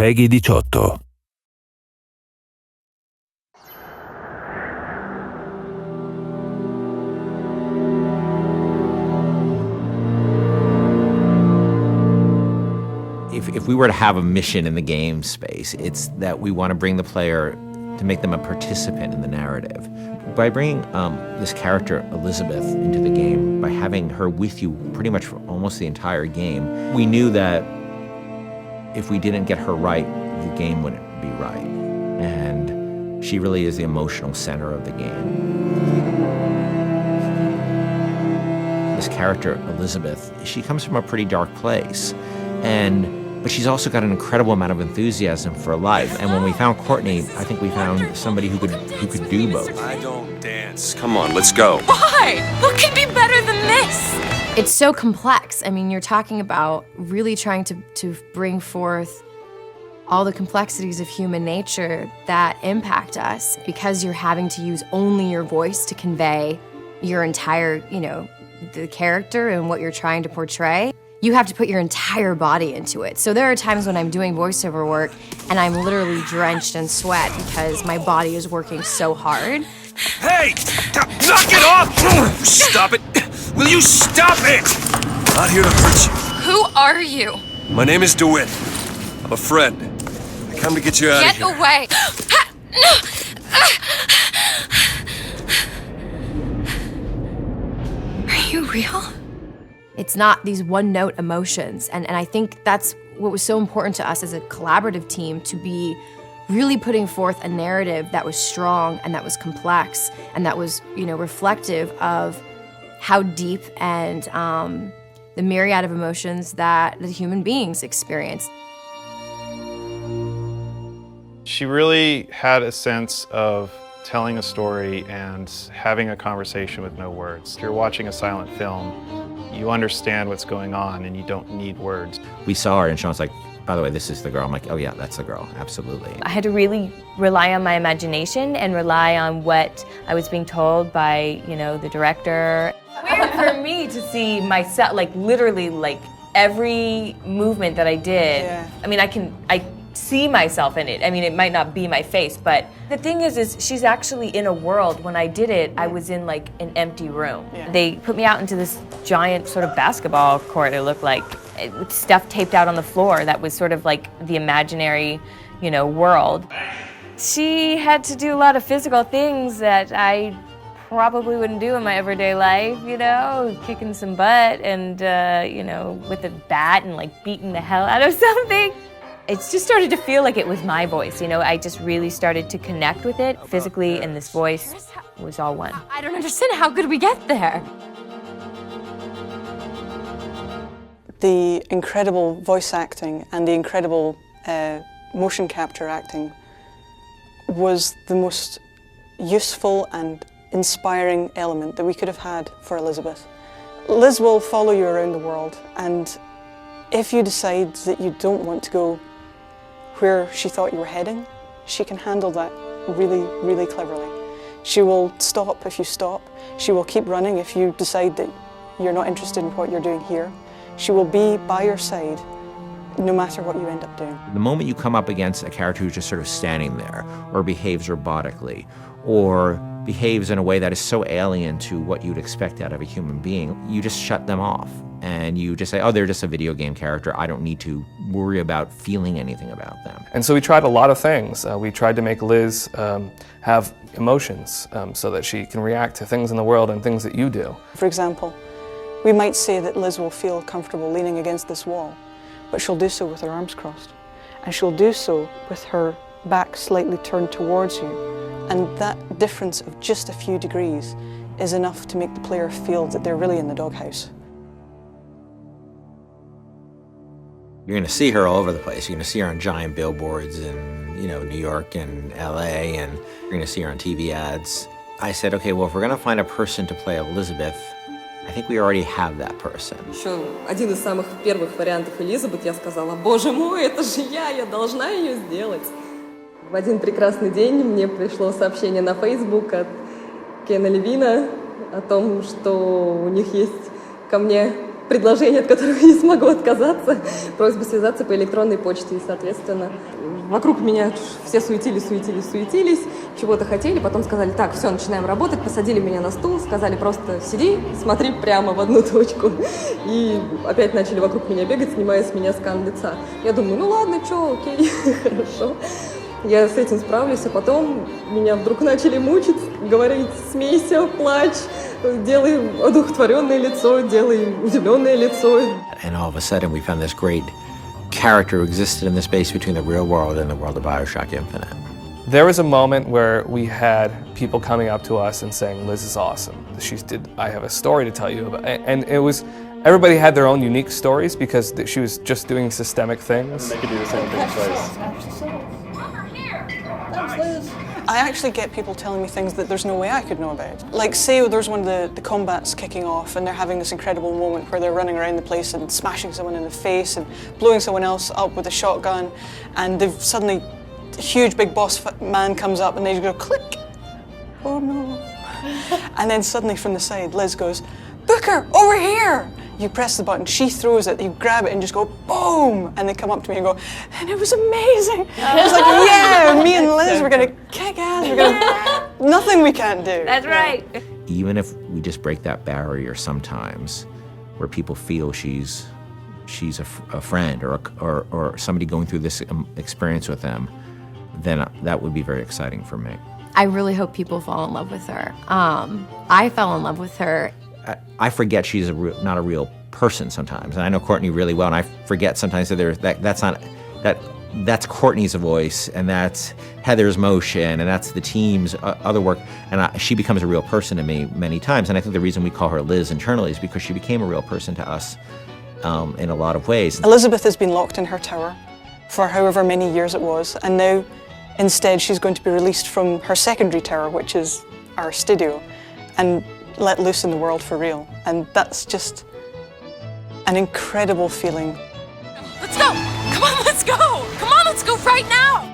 Peggy 18. If we were to have a mission in the game space, it's that we want to bring the player to make them a participant in the narrative. By bringing this character, Elizabeth, into the game, by having her with you pretty much for almost the entire game, we knew that if we didn't get her right, the game wouldn't be right. And she really is the emotional center of the game. This character, Elizabeth, she comes from a pretty dark place. But she's also got an incredible amount of enthusiasm for life. And when we found Courtney, I think we found somebody who could do both. I don't dance. Come on, let's go. Why? What could be better than this? It's so complex. I mean, you're talking about really trying to bring forth all the complexities of human nature that impact us because you're having to use only your voice to convey your entire, the character and what you're trying to portray. You have to put your entire body into it. So there are times when I'm doing voiceover work and I'm literally drenched in sweat because my body is working so hard. Hey! Knock it off! Stop it! Will you stop it? I'm not here to hurt you. Who are you? My name is DeWitt. I'm a friend. I come to get you out of here. Get away! Are you real? It's not these one-note emotions, and I think that's what was so important to us as a collaborative team, to be really putting forth a narrative that was strong and that was complex and that was, reflective of how deep and the myriad of emotions that the human beings experience. She really had a sense of telling a story and having a conversation with no words. If you're watching a silent film, you understand what's going on and you don't need words. We saw her and Sean's like, by the way, this is the girl. I'm like, oh yeah, that's the girl, absolutely. I had to really rely on my imagination and rely on what I was being told by, the director. Weird for me to see myself, literally, every movement that I did. Yeah. I mean, I see myself in it. I mean, it might not be my face, but the thing is she's actually in a world. When I did it, I was in an empty room. Yeah. They put me out into this giant sort of basketball court, it looked like, with stuff taped out on the floor that was sort of like the imaginary, world. She had to do a lot of physical things that I probably wouldn't do in my everyday life, kicking some butt and, with a bat and beating the hell out of something. It just started to feel like it was my voice, I just really started to connect with it physically, and this voice was all one. I don't understand, how could we get there? The incredible voice acting and the incredible motion capture acting was the most useful and inspiring element that we could have had for Elizabeth. Liz will follow you around the world, and if you decide that you don't want to go where she thought you were heading, she can handle that really, really cleverly. She will stop if you stop. She will keep running if you decide that you're not interested in what you're doing here. She will be by your side no matter what you end up doing. The moment you come up against a character who's just sort of standing there, or behaves robotically, or behaves in a way that is so alien to what you'd expect out of a human being, you just shut them off. And you just say, oh, they're just a video game character. I don't need to worry about feeling anything about them. And so we tried a lot of things. We tried to make Liz have emotions so that she can react to things in the world and things that you do. For example, we might say that Liz will feel comfortable leaning against this wall, but she'll do so with her arms crossed. And she'll do so with her back slightly turned towards you. And that difference of just a few degrees is enough to make the player feel that they're really in the doghouse. You're going to see her all over the place. You're going to see her on giant billboards in, New York and LA, and you're going to see her on TV ads. I said, okay, well, if we're going to find a person to play Elizabeth, I think we already have that person. Еще один из самых первых вариантов Элизабет, я сказала, боже мой, это же я должна ее сделать. В один прекрасный день мне пришло сообщение на Facebook от Кена Левина о том, что у них есть ко мне предложение, от которого я не смогу отказаться. Просьба связаться по электронной почте. И, соответственно, вокруг меня все суетились, чего-то хотели. Потом сказали, так, все, начинаем работать. Посадили меня на стул, сказали, просто сиди, смотри прямо в одну точку. И опять начали вокруг меня бегать, снимая с меня скан лица. Я думаю, ну ладно, что, окей, хорошо. Я с этим справлюсь, а потом меня вдруг начали мучить, говорить, смейся, плачь, делай одухотворенное лицо, делай удивленное лицо. And all of a sudden we found this great character who existed in the space between the real world and the world of Bioshock Infinite. There was a moment where we had people coming up to us and saying, Liz is awesome. I have a story to tell you about. And it was, everybody had their own unique stories because she was just doing systemic things. They could do the same thing twice. I actually get people telling me things that there's no way I could know about. Like, say there's one of the combats kicking off and they're having this incredible moment where they're running around the place and smashing someone in the face and blowing someone else up with a shotgun, and they've suddenly, a huge big boss man comes up and they just go click. Oh no. And then suddenly from the side, Liz goes, Booker, over here! You press the button, she throws it, you grab it and just go boom! And they come up to me and go, and it was amazing! I was like, yeah, me and Liz, we're gonna kick ass, we're gonna, nothing we can't do. That's right. Even if we just break that barrier sometimes, where people feel she's a friend or somebody going through this experience with them, then that would be very exciting for me. I really hope people fall in love with her. I fell in love with her. I forget she's not a real person sometimes, and I know Courtney really well, and I forget sometimes that that's Courtney's voice, and that's Heather's motion, and that's the team's other work, and she becomes a real person to me many times. And I think the reason we call her Liz internally is because she became a real person to us in a lot of ways. Elizabeth has been locked in her tower for however many years it was, and now instead she's going to be released from her secondary tower, which is our studio, and let loose in the world for real. And that's just an incredible feeling. Let's go! Come on, let's go! Come on, let's go right now!